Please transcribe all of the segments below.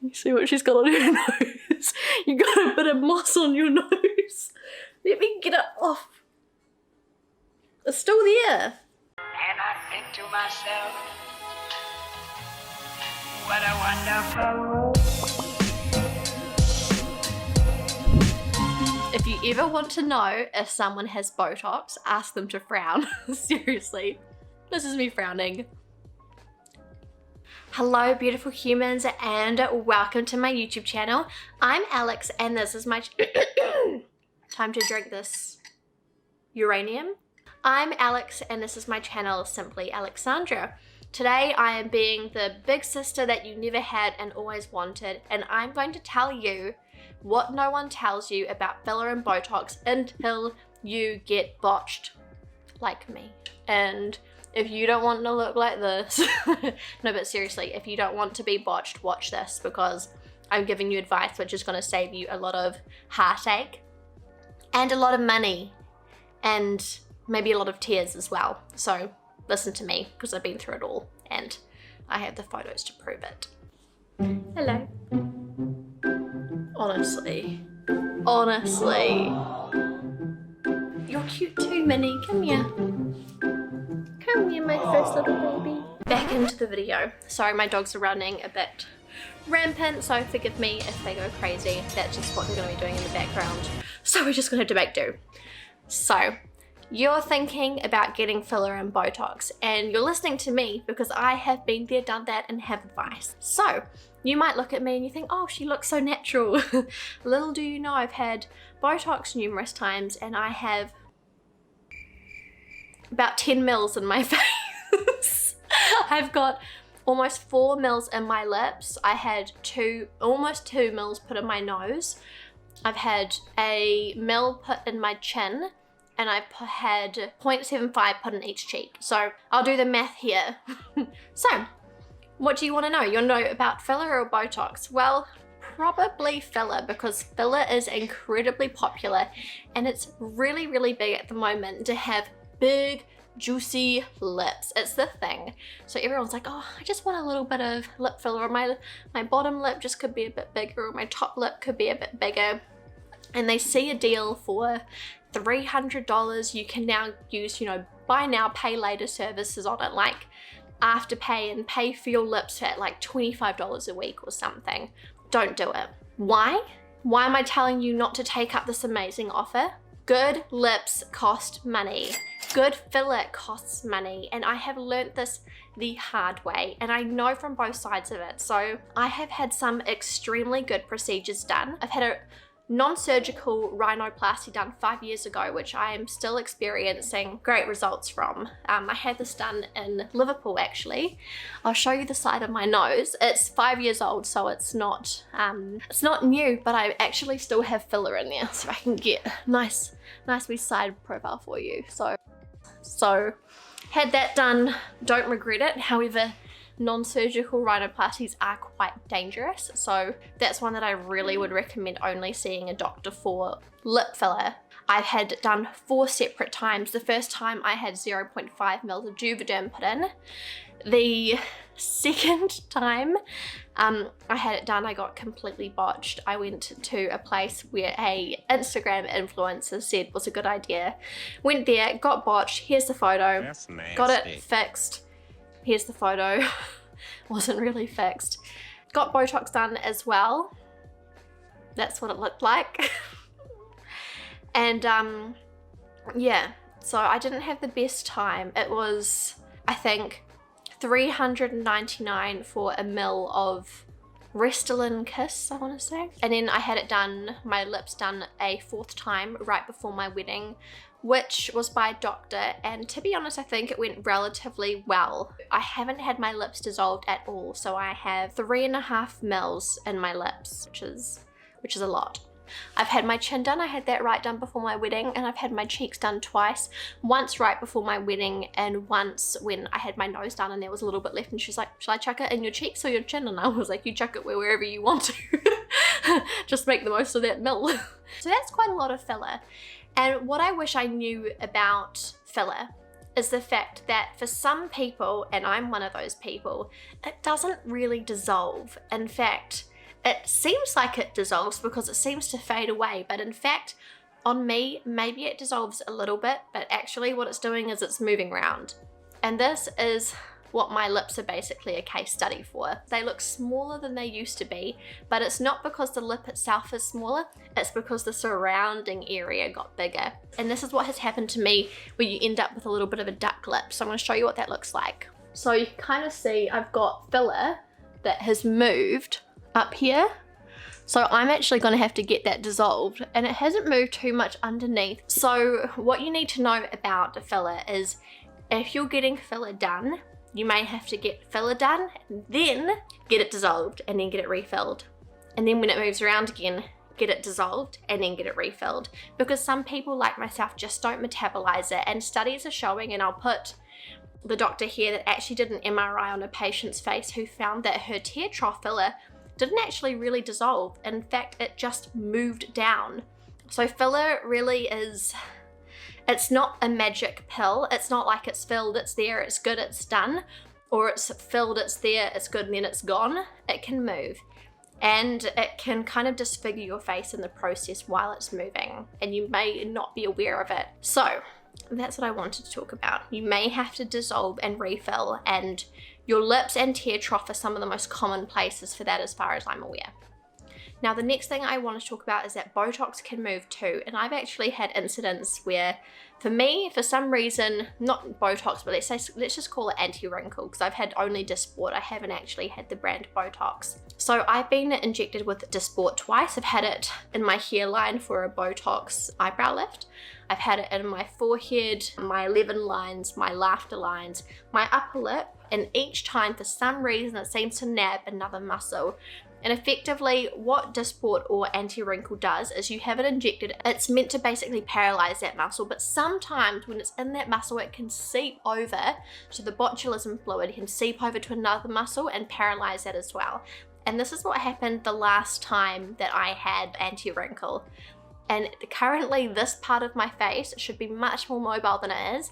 You see what she's got on her nose? You got a bit of moss on your nose. Let me get it off. It's still there. And I think to myself, what a wonderful world. If you ever want to know if someone has Botox, ask them to frown. Seriously, this is me frowning. Hello beautiful humans and welcome to my YouTube channel. I'm Alex and this is my time to drink this uranium. I'm Alex and this is my channel, Simply Alexandra. Today I am being the big sister that you never had and always wanted, and I'm going to tell you what no one tells you about filler and Botox until you get botched, like me. And if you don't want to look like this, no, but seriously, if you don't want to be botched, watch this, because I'm giving you advice which is going to save you a lot of heartache and a lot of money and maybe a lot of tears as well. So listen to me, because I've been through it all and I have the photos to prove it. Hello. Honestly, you're cute too, Minnie. Come here. Come here, my first little baby. Back into the video. Sorry, my dogs are running a bit rampant, so forgive me if they go crazy. That's just what I'm going to be doing in the background. So we're just going to have to make do. So, you're thinking about getting filler and Botox, and you're listening to me because I have been there, done that, and have advice. So, you might look at me and you think, oh, she looks so natural. Little do you know, I've had Botox numerous times and I have about 10 mils in my face. I've got almost 4 mils in my lips. I had almost 2 mils put in my nose. I've had a mil put in my chin, and I've had 0.75 put in each cheek. So I'll do the math here. So, what do you want to know? You want to know about filler or Botox? Well, probably filler, because filler is incredibly popular and it's really, really big at the moment to have big, juicy lips. It's the thing. So everyone's like, oh, I just want a little bit of lip filler, or my bottom lip just could be a bit bigger, or my top lip could be a bit bigger. And they see a deal for $300. You can now use, buy now, pay later services on it, like Afterpay, and pay for your lips at like $25 a week or something. Don't do it. Why? Why am I telling you not to take up this amazing offer? Good lips cost money. Good filler costs money, and I have learnt this the hard way, and I know from both sides of it. So I have had some extremely good procedures done. I've had a non-surgical rhinoplasty done 5 years ago, which I am still experiencing great results from. I had this done in Liverpool, actually. I'll show you the side of my nose. It's 5 years old, so it's not new, but I actually still have filler in there, so I can get nice wee side profile for you. So had that done, don't regret it. However, non-surgical rhinoplasties are quite dangerous, so that's one that I really would recommend only seeing a doctor for. Lip filler, I've had done 4 separate times. The first time I had 0.5 mils of Juvederm put in. The second time I had it done, I got completely botched. I went to a place where a Instagram influencer said was a good idea. Went there, got botched. Here's the photo. That's nasty. Got it fixed. Here's the photo. Wasn't really fixed. Got Botox done as well. That's what it looked like. And yeah, so I didn't have the best time. It was, I think, $399 for a mil of Restylane Kiss, I want to say. And then I had it done, my lips done a 4th time right before my wedding, which was by a doctor, and to be honest, I think it went relatively well. I haven't had my lips dissolved at all, so I have 3.5 mils in my lips, which is a lot. I've had my chin done. I had that right done before my wedding, and I've had my cheeks done twice. Once right before my wedding, and once when I had my nose done and there was a little bit left, and she's like, shall I chuck it in your cheeks or your chin? And I was like, you chuck it wherever you want to. Just make the most of that mil. So that's quite a lot of filler. And what I wish I knew about filler is the fact that for some people, and I'm one of those people, it doesn't really dissolve. In fact, it seems like it dissolves because it seems to fade away, but in fact, on me, maybe it dissolves a little bit, but actually what it's doing is it's moving around. And this is what my lips are basically a case study for. They look smaller than they used to be, but it's not because the lip itself is smaller, it's because the surrounding area got bigger. And this is what has happened to me where you end up with a little bit of a duck lip. So I'm gonna show you what that looks like. So you can kind of see I've got filler that has moved up here. So I'm actually gonna have to get that dissolved, and it hasn't moved too much underneath. So what you need to know about the filler is if you're getting filler done, you may have to get filler done, then get it dissolved, and then get it refilled. And then when it moves around again, get it dissolved, and then get it refilled. Because some people like myself just don't metabolize it, and studies are showing, and I'll put the doctor here that actually did an MRI on a patient's face who found that her tear trough filler didn't actually really dissolve. In fact, it just moved down. So filler really is, it's not a magic pill. It's not like it's filled, it's there, it's good, it's done. Or it's filled, it's there, it's good, and then it's gone. It can move. And it can kind of disfigure your face in the process while it's moving. And you may not be aware of it. So that's what I wanted to talk about. You may have to dissolve and refill, and your lips and tear trough are some of the most common places for that as far as I'm aware. Now the next thing I want to talk about is that Botox can move too, and I've actually had incidents where for me, for some reason, not Botox, but let's just call it anti-wrinkle, because I've had only Dysport. I haven't actually had the brand Botox. So I've been injected with Dysport twice. I've had it in my hairline for a Botox eyebrow lift. I've had it in my forehead, my 11 lines, my laughter lines, my upper lip, and each time for some reason it seems to nab another muscle. And effectively what Dysport or anti-wrinkle does is you have it injected, it's meant to basically paralyze that muscle, but sometimes when it's in that muscle it can seep over, so the botulism fluid can seep over to another muscle and paralyze that as well. And this is what happened the last time that I had anti-wrinkle. And currently this part of my face should be much more mobile than it is.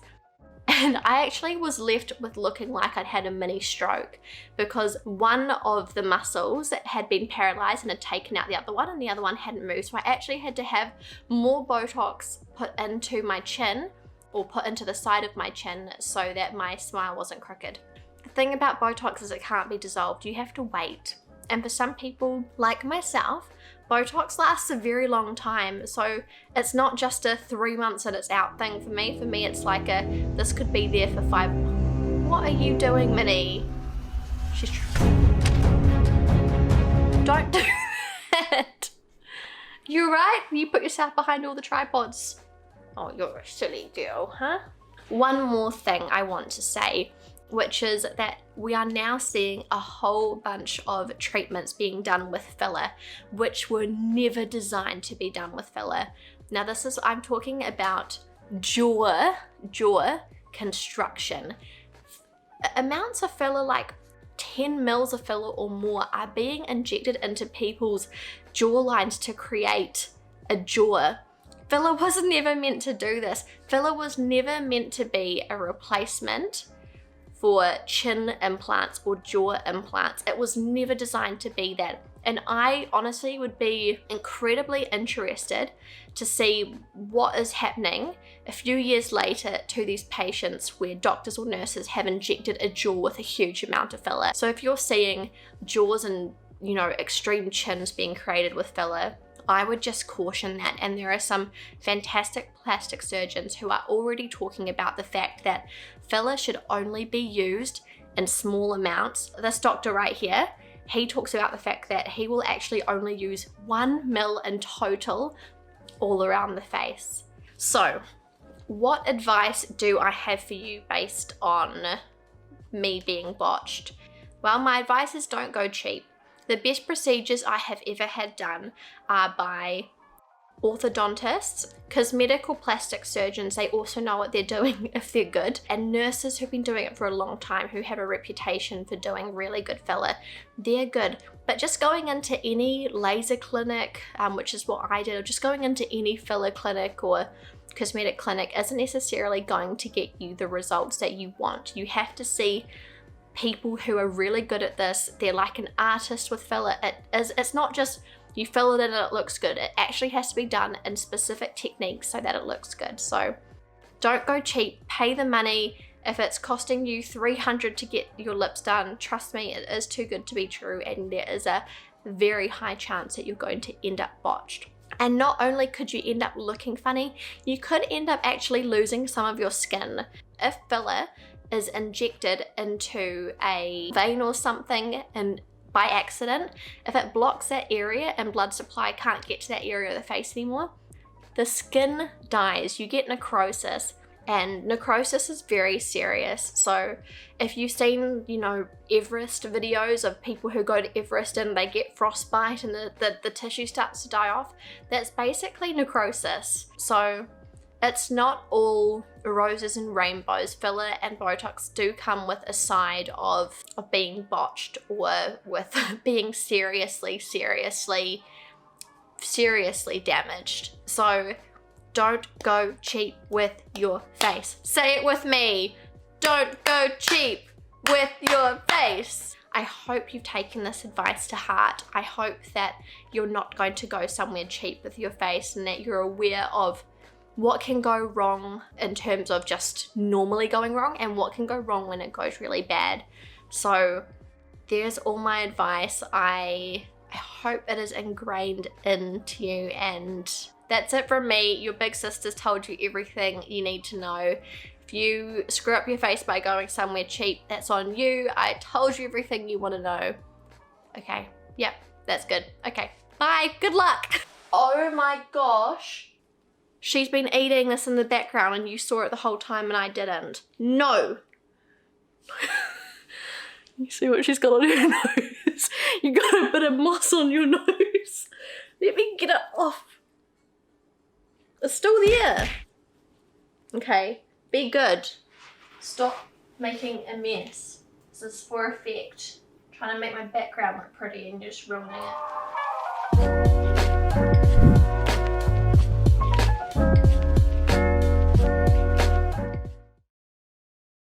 And I actually was left with looking like I'd had a mini stroke because one of the muscles had been paralyzed and had taken out the other one, and the other one hadn't moved. So I actually had to have more Botox put into my chin, or put into the side of my chin, so that my smile wasn't crooked. The thing about Botox is it can't be dissolved. You have to wait. And for some people like myself, Botox lasts a very long time, so it's not just a 3 months and it's out thing for me. For me, it's like this could be there for 5. What are you doing, Minnie? Don't do that. You're right, you put yourself behind all the tripods. Oh, you're a silly girl, huh? One more thing I want to say, which is that we are now seeing a whole bunch of treatments being done with filler, which were never designed to be done with filler. Now I'm talking about jaw construction. Amounts of filler, like 10 mils of filler or more, are being injected into people's jawlines to create a jaw. Filler was never meant to do this. Filler was never meant to be a replacement for chin implants or jaw implants. It was never designed to be that. And I honestly would be incredibly interested to see what is happening a few years later to these patients where doctors or nurses have injected a jaw with a huge amount of filler. So if you're seeing jaws and, you know, extreme chins being created with filler, I would just caution that. And there are some fantastic plastic surgeons who are already talking about the fact that filler should only be used in small amounts. This doctor right here, he talks about the fact that he will actually only use 1 mil in total all around the face. So what advice do I have for you based on me being botched? Well, my advice is don't go cheap. The best procedures I have ever had done are by orthodontists, cosmetic or plastic surgeons. They also know what they're doing if they're good, and nurses who've been doing it for a long time, who have a reputation for doing really good filler. They're good. But just going into any laser clinic, which is what I did, or just going into any filler clinic or cosmetic clinic isn't necessarily going to get you the results that you want. You have to see people who are really good at this. They're like an artist with filler. It's not just you fill it in and it looks good. It actually has to be done in specific techniques so that it looks good. So don't go cheap, pay the money. If it's costing you $300 to get your lips done, trust me, it is too good to be true, and there is a very high chance that you're going to end up botched. And not only could you end up looking funny, you could end up actually losing some of your skin. If filler is injected into a vein or something and by accident, if it blocks that area and blood supply can't get to that area of the face anymore, the skin dies, you get necrosis. And necrosis is very serious. So if you've seen, you know, Everest videos of people who go to Everest and they get frostbite and the tissue starts to die off, that's basically necrosis. So it's not all roses and rainbows. Filler and Botox do come with a side of being botched or with being seriously damaged. So don't go cheap with your face. Say it with me. Don't go cheap with your face. I hope you've taken this advice to heart. I hope that you're not going to go somewhere cheap with your face and that you're aware of what can go wrong in terms of just normally going wrong and what can go wrong when it goes really bad. So there's all my advice. I hope it is ingrained into you, and that's it from me. Your big sister's told you everything you need to know. If you screw up your face by going somewhere cheap, that's on you. I told you everything you want to know. Okay, yep, that's good. Okay, bye, good luck. Oh my gosh. She's been eating this in the background and you saw it the whole time and I didn't. No. You see what she's got on her nose? You got a bit of moss on your nose. Let me get it off. It's still there. Okay, be good. Stop making a mess. This is for effect. Trying to make my background look pretty and just ruining it.